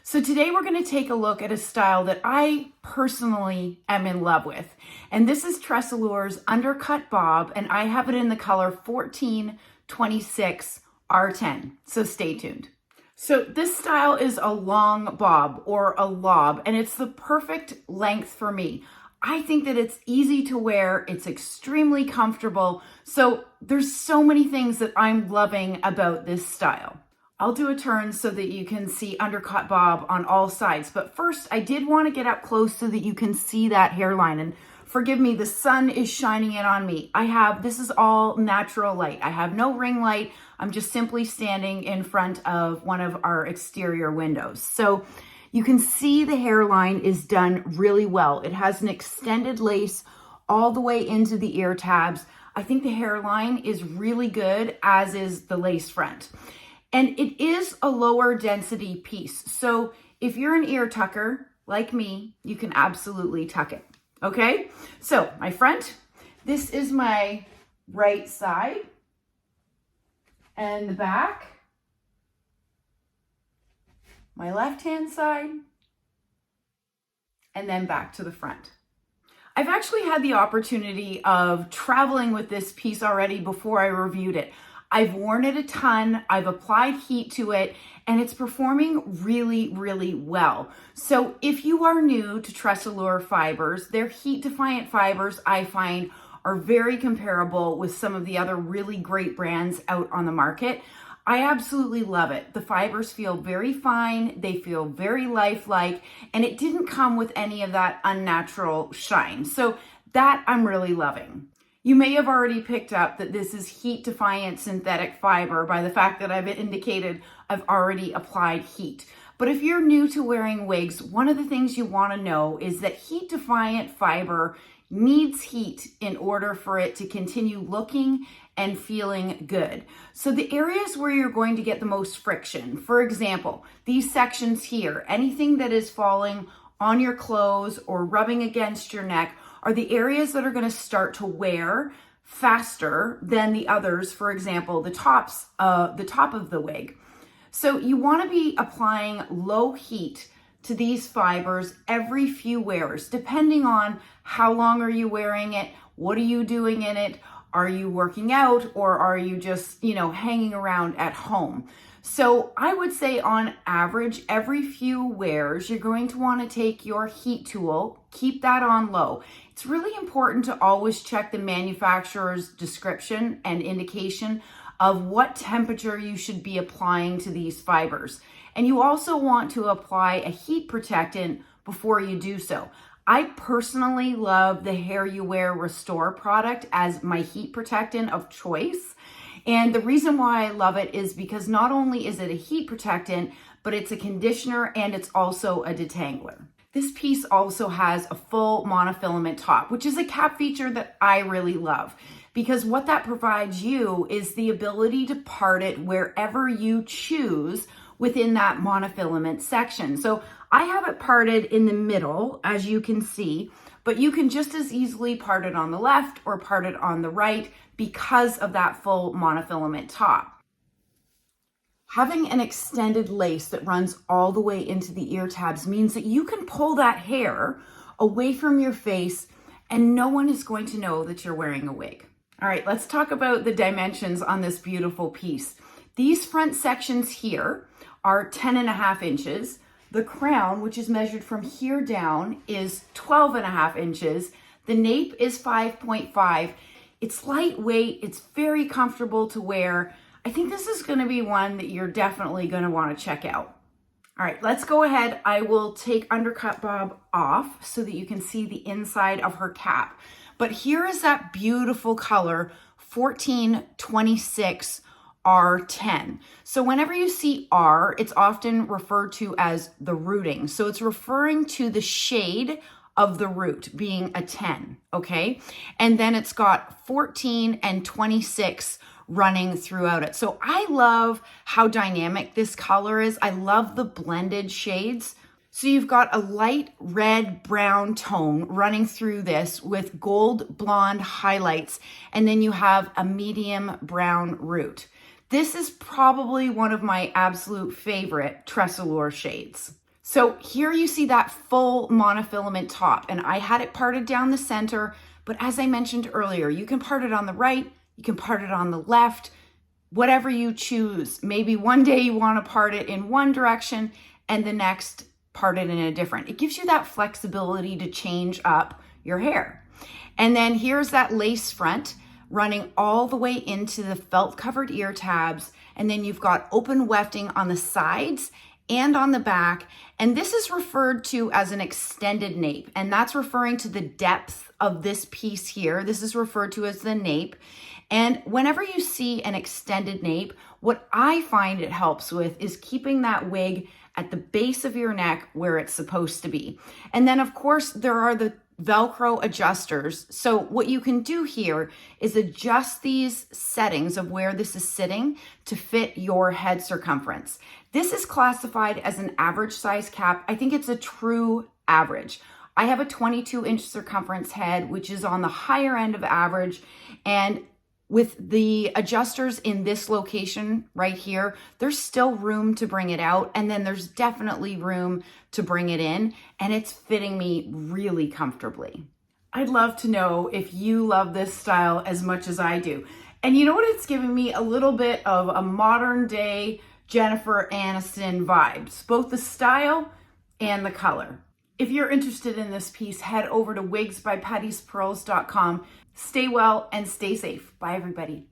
So today we're going to take a look at a style that I personally am in love with. And this is TressAllure's Undercut Bob, and I have it in the color 1426 R10. So stay tuned. So this style is a long bob or a lob, and it's the perfect length for me. I think that it's easy to wear, it's extremely comfortable. So there's so many things that I'm loving about this style. I'll do a turn so that you can see Undercut Bob on all sides. But first, I did want to get up close so that you can see that hairline. And forgive me, the sun is shining in on me. This is all natural light. I have no ring light. I'm just simply standing in front of one of our exterior windows. So you can see the hairline is done really well. It has an extended lace all the way into the ear tabs. I think the hairline is really good, as is the lace front. And it is a lower density piece. So if you're an ear tucker like me, you can absolutely tuck it. Okay, so my front, this is my right side, and the back, my left-hand side, and then back to the front. I've actually had the opportunity of traveling with this piece already before I reviewed it. I've worn it a ton, I've applied heat to it, and it's performing really, really well. So if you are new to TressAllure fibers, their heat-defiant fibers, I find, are very comparable with some of the other really great brands out on the market. I absolutely love it. The fibers feel very fine, they feel very lifelike, and it didn't come with any of that unnatural shine. So that I'm really loving. You may have already picked up that this is heat-defiant synthetic fiber by the fact that I've indicated I've already applied heat. But if you're new to wearing wigs, one of the things you want to know is that heat-defiant fiber needs heat in order for it to continue looking and feeling good. So the areas where you're going to get the most friction, for example, these sections here, anything that is falling on your clothes or rubbing against your neck, are the areas that are going to start to wear faster than the others. For example, the top of the wig. So you want to be applying low heat to these fibers every few wears, depending on how long are you wearing it, what are you doing in it, are you working out, or are you just, hanging around at home. So I would say on average, every few wears, you're going to want to take your heat tool, keep that on low. It's really important to always check the manufacturer's description and indication of what temperature you should be applying to these fibers. And you also want to apply a heat protectant before you do so. I personally love the Hair You Wear Restore product as my heat protectant of choice. And the reason why I love it is because not only is it a heat protectant, but it's a conditioner and it's also a detangler. This piece also has a full monofilament top, which is a cap feature that I really love, because what that provides you is the ability to part it wherever you choose within that monofilament section. So I have it parted in the middle, as you can see, but you can just as easily part it on the left or part it on the right because of that full monofilament top. Having an extended lace that runs all the way into the ear tabs means that you can pull that hair away from your face and no one is going to know that you're wearing a wig. All right, let's talk about the dimensions on this beautiful piece. These front sections here are 10.5 inches. The crown, which is measured from here down, is 12.5 inches. The nape is 5.5. It's lightweight, it's very comfortable to wear. I think this is going to be one that you're definitely going to want to check out. All right, let's go ahead. I will take Undercut Bob off so that you can see the inside of her cap. But here is that beautiful color, 1426 R10. So whenever you see R, it's often referred to as the rooting. So it's referring to the shade of the root being a 10, okay? And then it's got 14 and 26 running throughout it. So I love how dynamic this color is. I love the blended shades. So you've got a light red brown tone running through this with gold blonde highlights, and then you have a medium brown root. This is probably one of my absolute favorite TressAllure shades. So here you see that full monofilament top, and I had it parted down the center, but as I mentioned earlier, you can part it on the right, you can part it on the left, whatever you choose. Maybe one day you want to part it in one direction and the next part it in a different. It gives you that flexibility to change up your hair. And then here's that lace front running all the way into the felt covered ear tabs. And then you've got open wefting on the sides and on the back. And this is referred to as an extended nape. And that's referring to the depth of this piece here. This is referred to as the nape. And whenever you see an extended nape, what I find it helps with is keeping that wig at the base of your neck where it's supposed to be. And then of course there are the Velcro adjusters. So what you can do here is adjust these settings of where this is sitting to fit your head circumference. This is classified as an average size cap. I think it's a true average. I have a 22-inch circumference head, which is on the higher end of average. And with the adjusters in this location right here, there's still room to bring it out. And then there's definitely room to bring it in. And it's fitting me really comfortably. I'd love to know if you love this style as much as I do. And you know what? It's giving me a little bit of a modern day Jennifer Aniston vibes, both the style and the color. If you're interested in this piece, head over to wigsbypattispearls.com. Stay well and stay safe. Bye, everybody.